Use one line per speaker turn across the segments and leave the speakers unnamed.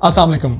अस्सलाम वालेकुम।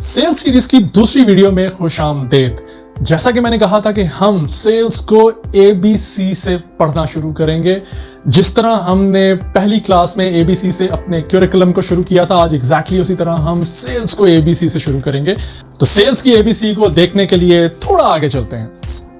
Sales series की दूसरी वीडियो में खुशामदीद। जैसा कि मैंने कहा था कि हम सेल्स को ABC से पढ़ना शुरू करेंगे। जिस तरह हमने पहली क्लास में ABC से अपने क्यूरिकुलम को शुरू किया था, आज एग्जैक्टली उसी तरह हम सेल्स को ABC से शुरू करेंगे। तो सेल्स की ABC को देखने के लिए थोड़ा आगे चलते हैं।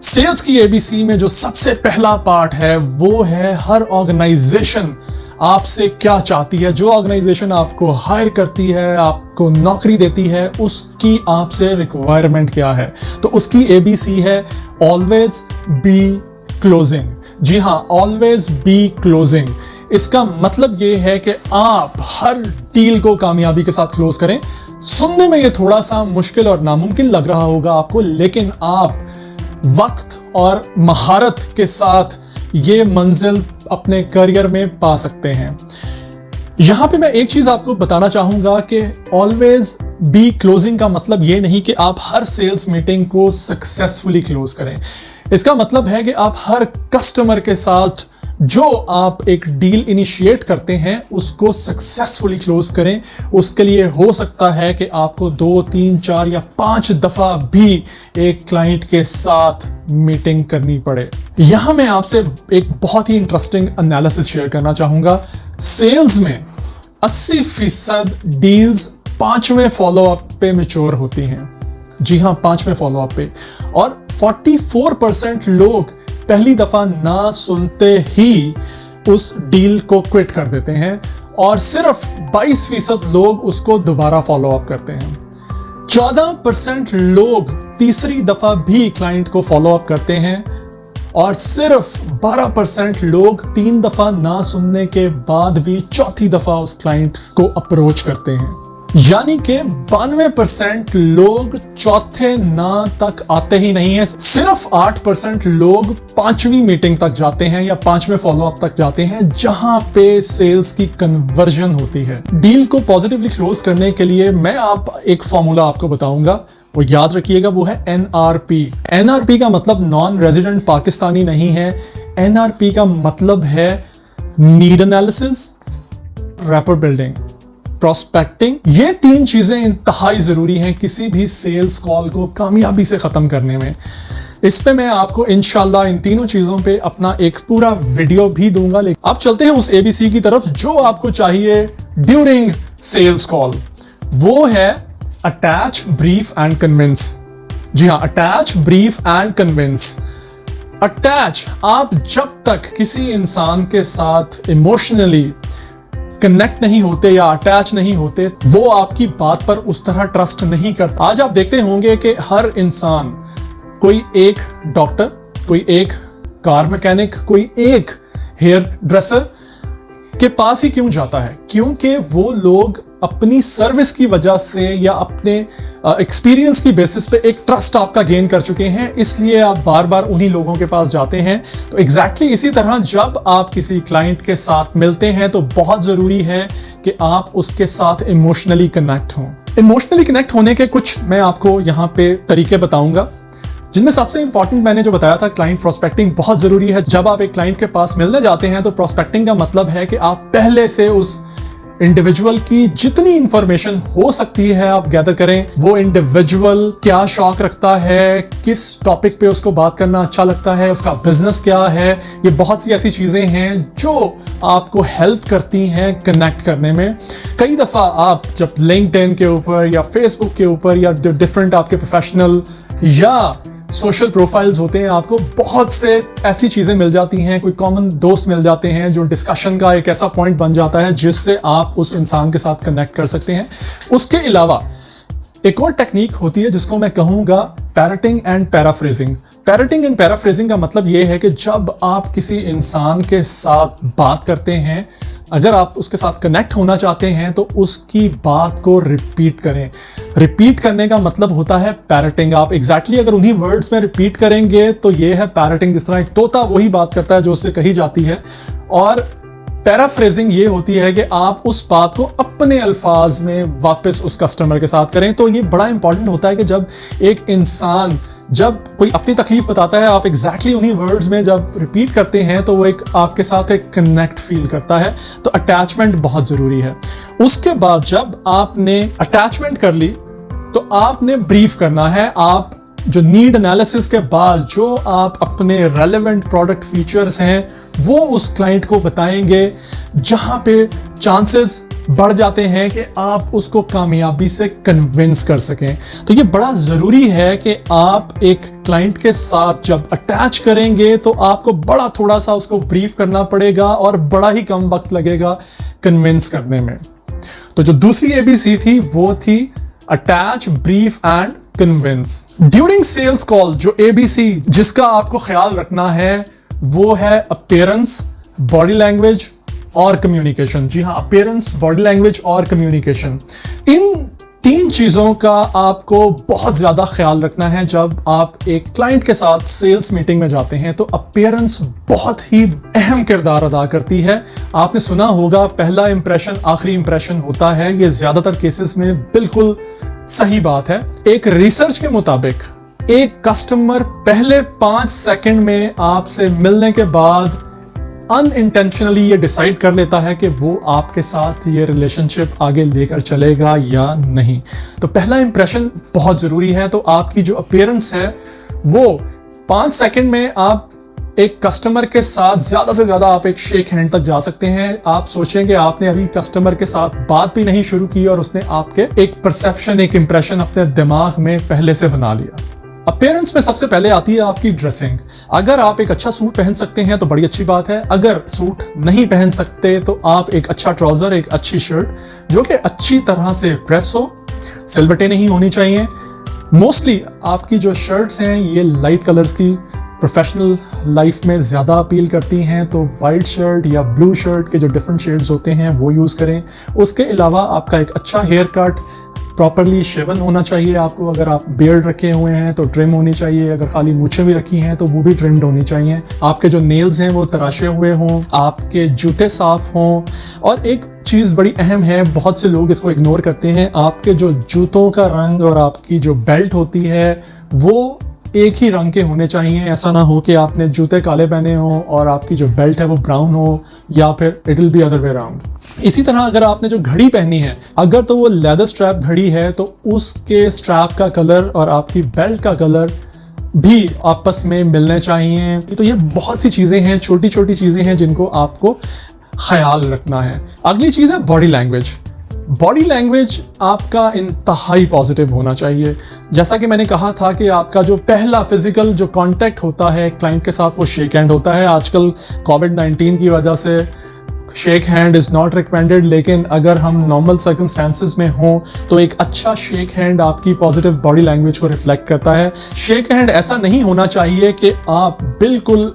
सेल्स की ABC में जो सबसे पहला पार्ट है वो है हर ऑर्गेनाइजेशन आपसे क्या चाहती है। जो ऑर्गेनाइजेशन आपको हायर करती है, आपको नौकरी देती है, उसकी आपसे रिक्वायरमेंट क्या है। तो उसकी ABC है ऑलवेज बी क्लोजिंग। जी हाँ, ऑलवेज बी क्लोजिंग। इसका मतलब ये है कि आप हर डील को कामयाबी के साथ क्लोज करें। सुनने में ये थोड़ा सा मुश्किल और नामुमकिन लग रहा होगा आपको, लेकिन आप वक्त और महारत के साथ ये मंजिल अपने करियर में पा सकते हैं। यहां पे मैं एक चीज आपको बताना चाहूंगा कि ऑलवेज बी क्लोजिंग का मतलब ये नहीं कि आप हर सेल्स मीटिंग को सक्सेसफुली क्लोज करें। इसका मतलब है कि आप हर कस्टमर के साथ जो आप एक डील इनिशिएट करते हैं उसको सक्सेसफुली क्लोज करें। उसके लिए हो सकता है कि आपको 2, 3, 4 या 5 दफा भी एक क्लाइंट के साथ मीटिंग करनी पड़े। यहां मैं आपसे एक बहुत ही इंटरेस्टिंग एनालिसिस शेयर करना चाहूंगा। सेल्स में 80% डील्स 5वें फॉलोअप पे मैच्योर होती हैं। जी हाँ, 5वें फॉलोअप पे। और 44% लोग पहली दफा ना सुनते ही उस डील को क्विट कर देते हैं और सिर्फ 22% लोग उसको दोबारा फॉलो अप करते हैं। 14% लोग तीसरी दफा भी क्लाइंट को फॉलो अप करते हैं और सिर्फ 12% लोग 3 दफा ना सुनने के बाद भी चौथी दफा उस क्लाइंट को अप्रोच करते हैं। यानी कि 92% लोग चौथे ना तक आते ही नहीं है। सिर्फ 8% लोग 5वीं मीटिंग तक जाते हैं या 5वें फॉलोअप तक जाते हैं, जहां पे सेल्स की कन्वर्जन होती है। डील को पॉजिटिवली क्लोज करने के लिए मैं एक फॉर्मूला आपको बताऊंगा, वो याद रखिएगा, वो है NRP। NRP का मतलब नॉन रेजिडेंट पाकिस्तानी नहीं है। NRP का मतलब है need analysis, rapport building, prospecting. ये 3 चीजें इंतहाई जरूरी हैं किसी भी सेल्स कॉल को कामयाबी से खत्म करने में। इस पे मैं आपको इंशाल्लाह इन तीनों चीजों पे अपना एक पूरा वीडियो भी दूंगा। लेकिन अब चलते हैं उस ABC की तरफ जो आपको चाहिए ड्यूरिंग सेल्स कॉल। वो है अटैच, ब्रीफ एंड कन्विंस। जी हाँ, attach, brief and convince. Attach, आप जब तक किसी इंसान के साथ इमोशनली कनेक्ट नहीं होते या अटैच नहीं होते, वो आपकी बात पर उस तरह ट्रस्ट नहीं करता। आज आप देखते होंगे कि हर इंसान, कोई एक डॉक्टर, कोई एक कार मैकेनिक, कोई एक हेयर ड्रेसर के पास ही क्यों जाता है? क्योंकि वो लोग अपनी सर्विस की वजह से या अपने एक्सपीरियंस की बेसिस पे एक ट्रस्ट आपका गेन कर चुके हैं, इसलिए आप बार बार उन्हीं लोगों के पास जाते हैं। तो एग्जैक्टली इसी तरह जब आप किसी क्लाइंट के साथ मिलते हैं तो बहुत जरूरी है कि आप उसके साथ इमोशनली कनेक्ट हों। इमोशनली कनेक्ट होने के कुछ मैं आपको यहाँ पे तरीके बताऊंगा, जिनमें सबसे इंपॉर्टेंट मैंने जो बताया था, क्लाइंट प्रोस्पेक्टिंग बहुत जरूरी है। जब आप एक क्लाइंट के पास मिलने जाते हैं तो प्रोस्पेक्टिंग का मतलब है कि आप पहले से उस इंडिविजुअल की जितनी इंफॉर्मेशन हो सकती है आप गैदर करें। वो इंडिविजुअल क्या शौक रखता है, किस टॉपिक पे उसको बात करना अच्छा लगता है, उसका बिजनेस क्या है। ये बहुत सी ऐसी चीजें हैं जो आपको हेल्प करती हैं कनेक्ट करने में। कई दफा आप जब लिंक्डइन के ऊपर या फेसबुक के ऊपर या डिफरेंट आपके प्रोफेशनल या सोशल प्रोफाइल्स होते हैं, आपको बहुत से ऐसी चीजें मिल जाती हैं, कोई कॉमन दोस्त मिल जाते हैं जो डिस्कशन का एक ऐसा पॉइंट बन जाता है जिससे आप उस इंसान के साथ कनेक्ट कर सकते हैं। उसके अलावा एक और टेक्निक होती है जिसको मैं कहूंगा पैरटिंग एंड पैराफ्रेजिंग। पैरटिंग एंड पैराफ्रेजिंग का मतलब यह है कि जब आप किसी इंसान के साथ बात करते हैं, अगर आप उसके साथ कनेक्ट होना चाहते हैं तो उसकी बात को रिपीट करें। रिपीट करने का मतलब होता है पैरटिंग। आप एग्जैक्टली अगर उन्हीं वर्ड्स में रिपीट करेंगे तो ये है पैरटिंग। जिस तरह एक तोता वही बात करता है जो उससे कही जाती है। और पैराफ्रेजिंग ये होती है कि आप उस बात को अपने अल्फाज में वापस उस कस्टमर के साथ करें। तो ये बड़ा इंपॉर्टेंट होता है कि जब एक इंसान जब कोई अपनी तकलीफ बताता है, आप एग्जैक्टली उन्हीं वर्ड्स में जब रिपीट करते हैं तो वो एक आपके साथ एक कनेक्ट फील करता है। तो अटैचमेंट बहुत ज़रूरी है। उसके बाद जब आपने अटैचमेंट कर ली तो आपने ब्रीफ करना है। आप जो नीड एनालिसिस के बाद जो आप अपने रेलेवेंट प्रोडक्ट फीचर्स हैं वो उस क्लाइंट को बताएंगे, जहां पे चांसेस बढ़ जाते हैं कि आप उसको कामयाबी से कन्विंस कर सकें। तो ये बड़ा ज़रूरी है कि आप एक क्लाइंट के साथ जब अटैच करेंगे तो आपको बड़ा थोड़ा सा उसको ब्रीफ करना पड़ेगा और बड़ा ही कम वक्त लगेगा कन्विंस करने में। तो जो दूसरी ABC थी वो थी attach, brief and convince. During sales call जो ABC जिसका आपको ख्याल रखना है वो है अपीयरेंस, बॉडी लैंग्वेज और कम्युनिकेशन। जी हाँ, अपीयरेंस, बॉडी लैंग्वेज और कम्युनिकेशन, इन 3 चीजों का आपको बहुत ज्यादा ख्याल रखना है जब आप एक क्लाइंट के साथ सेल्स मीटिंग में जाते हैं। तो अपीयरेंस बहुत ही अहम किरदार अदा करती है। आपने सुना होगा पहला इंप्रेशन आखिरी इंप्रेशन होता है। ये ज्यादातर केसेस में बिल्कुल सही बात है। एक रिसर्च के मुताबिक एक कस्टमर पहले 5 सेकंड में आपसे मिलने के बाद अनइंटेंशनली ये डिसाइड कर लेता है कि वो आपके साथ ये रिलेशनशिप आगे लेकर चलेगा या नहीं। तो पहला इंप्रेशन बहुत ज़रूरी है। तो आपकी जो अपीयरेंस है वो 5 सेकंड में आप एक कस्टमर के साथ ज़्यादा से ज़्यादा आप एक शेक हैंड तक जा सकते हैं। आप सोचेंगे आपने अभी कस्टमर के साथ बात भी नहीं शुरू की और उसने आपके एक परसेप्शन, एक इंप्रेशन अपने दिमाग में पहले से बना लिया। अपीयरेंस में सबसे पहले आती है आपकी ड्रेसिंग। अगर आप एक अच्छा सूट पहन सकते हैं तो बड़ी अच्छी बात है। अगर सूट नहीं पहन सकते तो आप एक अच्छा ट्राउजर, एक अच्छी शर्ट जो कि अच्छी तरह से प्रेस हो, सिलवटें नहीं होनी चाहिए। मोस्टली आपकी जो शर्ट्स हैं ये लाइट कलर्स की प्रोफेशनल लाइफ में ज़्यादा अपील करती हैं। तो वाइट शर्ट या ब्लू शर्ट के जो डिफरेंट शेड्स होते हैं वो यूज़ करें। उसके अलावा आपका एक अच्छा हेयर कट, प्रॉपरली शेवन होना चाहिए आपको। अगर आप बियर्ड रखे हुए हैं तो ट्रिम होनी चाहिए। अगर खाली मूछें भी रखी हैं तो वो भी ट्रिम्ड होनी चाहिए। आपके जो नेल्स हैं वो तराशे हुए हों, आपके जूते साफ हों। और एक चीज़ बड़ी अहम है, बहुत से लोग इसको इग्नोर करते हैं, आपके जो जूतों का रंग और आपकी जो बेल्ट होती है वो एक ही रंग के होने चाहिए। ऐसा ना हो कि आपने जूते काले पहने हो और आपकी जो बेल्ट है वो ब्राउन हो, या फिर it will be other way around. इसी तरह अगर आपने जो घड़ी पहनी है, अगर तो वो लेदर स्ट्रैप घड़ी है तो उसके स्ट्रैप का कलर और आपकी बेल्ट का कलर भी आपस में मिलने चाहिए। तो ये बहुत सी चीज़ें हैं, छोटी छोटी चीज़ें हैं जिनको आपको ख्याल रखना है। अगली चीज़ है बॉडी लैंग्वेज। बॉडी लैंग्वेज आपका इंतहाई पॉजिटिव होना चाहिए। जैसा कि मैंने कहा था कि आपका जो पहला फिजिकल जो कांटेक्ट होता है क्लाइंट के साथ वो शेक हैंड होता है। आजकल कोविड-19 की वजह से shake hand is not recommended, लेकिन अगर हम नॉर्मल सर्कमस्टेंसेस में हों तो एक अच्छा शेक हैंड आपकी पॉजिटिव बॉडी लैंग्वेज को रिफ्लेक्ट करता है। शेक हैंड ऐसा नहीं होना चाहिए कि आप बिल्कुल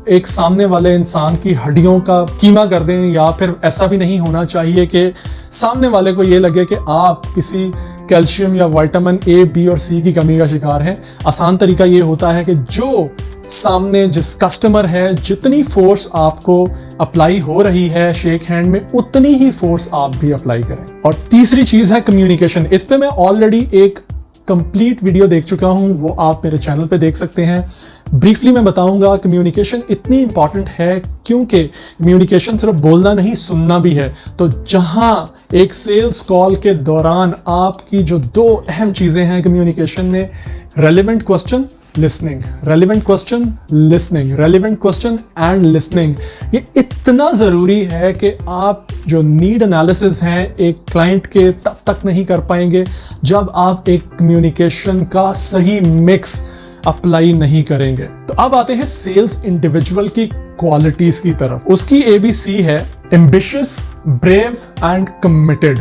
एक सामने वाले इंसान की हड्डियों का कीमा कर दें, या फिर ऐसा भी नहीं होना चाहिए कि सामने वाले को ये लगे कि आप किसी कैल्शियम या विटामिन A, B और C की कमी का शिकार हैं। आसान तरीका ये होता है कि जो सामने जिस कस्टमर है, जितनी फोर्स आपको अप्लाई हो रही है शेक हैंड में, उतनी ही फोर्स आप भी अप्लाई करें। और तीसरी चीज़ है कम्युनिकेशन। इस पे मैं ऑलरेडी एक कंप्लीट वीडियो देख चुका हूँ, वो आप मेरे चैनल पे देख सकते हैं। ब्रीफली मैं बताऊंगा कम्युनिकेशन इतनी इंपॉर्टेंट है क्योंकि कम्युनिकेशन सिर्फ बोलना नहीं, सुनना भी है। तो जहां एक सेल्स कॉल के दौरान आपकी जो 2 अहम चीज़ें हैं कम्युनिकेशन में, relevant question, listening, relevant question, listening, relevant question and listening, ये इतना ज़रूरी है कि आप जो नीड एनालिसिस हैं एक क्लाइंट के तब तक नहीं कर पाएंगे जब आप एक कम्युनिकेशन का सही मिक्स अप्लाई नहीं करेंगे। तो अब आते हैं सेल्स इंडिविजुअल की क्वालिटीज की तरफ। उसकी ABC है ambitious, brave and committed.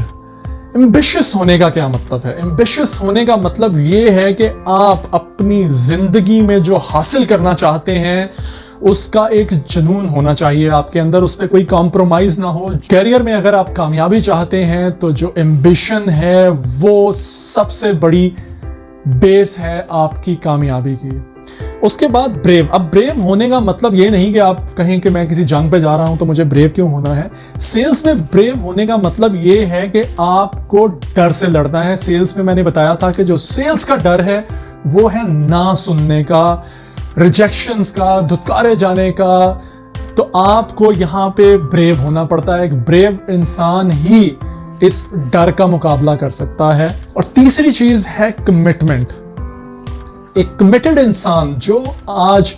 Ambitious होने का क्या मतलब है? एम्बिशियस होने का मतलब ये है कि आप अपनी जिंदगी में जो हासिल करना चाहते हैं उसका एक जुनून होना चाहिए आपके अंदर, उस पर कोई कॉम्प्रोमाइज ना हो। करियर में अगर आप कामयाबी चाहते हैं तो जो एम्बिशन है वो सबसे बड़ी बेस है आपकी कामयाबी की। उसके बाद ब्रेव। अब ब्रेव होने का मतलब ये नहीं कि आप कहें कि मैं किसी जंग पे जा रहा हूं तो मुझे ब्रेव क्यों होना है। सेल्स में ब्रेव होने का मतलब ये है कि आपको डर से लड़ना है। सेल्स में मैंने बताया था कि जो सेल्स का डर है वो है ना सुनने का, रिजेक्शंस का, धुतकारे जाने का। तो आपको यहाँ पे ब्रेव होना पड़ता है। एक ब्रेव इंसान ही इस डर का मुकाबला कर सकता है। और तीसरी चीज है कमिटमेंट। एक कमिटेड इंसान जो आज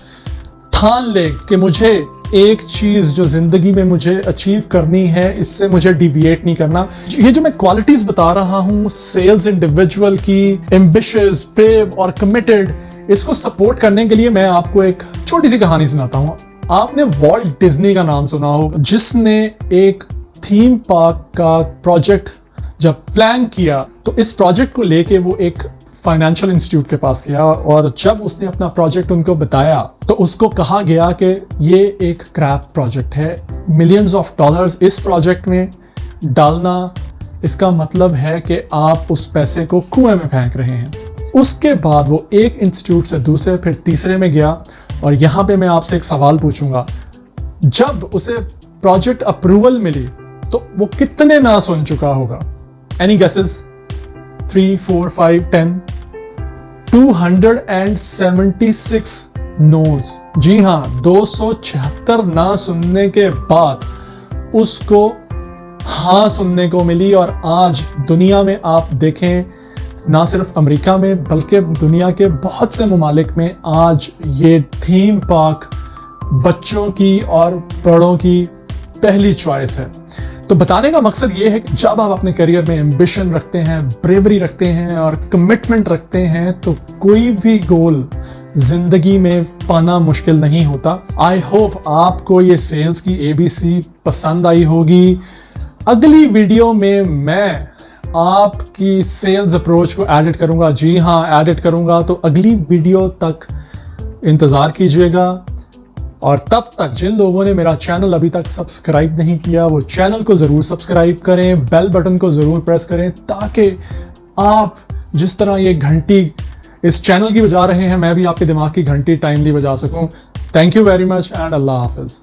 ठान ले कि मुझे एक चीज जो जिंदगी में मुझे अचीव करनी है, इससे मुझे डिविएट नहीं करना। ये जो मैं क्वालिटीज बता रहा हूं सेल्स इंडिविजुअल की, एम्बिशियस, ब्रेव और कमिटेड, इसको सपोर्ट करने के लिए मैं आपको एक छोटी सी कहानी सुनाता हूं। आपने वॉल्ट डिज्नी का नाम सुना होगा, जिसने एक थीम पार्क का प्रोजेक्ट जब प्लान किया तो इस प्रोजेक्ट को लेके वो एक फाइनेंशियल इंस्टीट्यूट के पास गया, और जब उसने अपना प्रोजेक्ट उनको बताया तो उसको कहा गया कि ये एक क्रैप प्रोजेक्ट है, मिलियंस ऑफ डॉलर्स इस प्रोजेक्ट में डालना, इसका मतलब है कि आप उस पैसे को कुएं में फेंक रहे हैं। उसके बाद वो एक इंस्टीट्यूट से दूसरे फिर तीसरे में गया, और यहाँ पे मैं आपसे एक सवाल पूछूंगा, जब उसे प्रोजेक्ट अप्रूवल मिली तो वो कितने ना सुन चुका होगा? Any guesses? 3, 4, 5, 10? 276 नोज। जी हाँ, 276 ना सुनने के बाद उसको हाँ सुनने को मिली। और आज दुनिया में आप देखें, ना सिर्फ अमेरिका में बल्कि दुनिया के बहुत से ममालिक में आज ये थीम पार्क बच्चों की और बड़ों की पहली चॉइस है। तो बताने का मकसद ये है कि जब आप अपने करियर में एम्बिशन रखते हैं, ब्रेवरी रखते हैं और कमिटमेंट रखते हैं, तो कोई भी गोल जिंदगी में पाना मुश्किल नहीं होता। आई होप आपको ये सेल्स की ABC पसंद आई होगी। अगली वीडियो में मैं आपकी सेल्स अप्रोच को एडिट करूंगा। जी हाँ, एडिट करूंगा। तो अगली वीडियो तक इंतजार कीजिएगा। और तब तक जिन लोगों ने मेरा चैनल अभी तक सब्सक्राइब नहीं किया, वो चैनल को जरूर सब्सक्राइब करें, बेल बटन को जरूर प्रेस करें, ताकि आप जिस तरह ये घंटी इस चैनल की बजा रहे हैं, मैं भी आपके दिमाग की घंटी टाइमली बजा सकूं। Thank you very much and Allah Hafiz.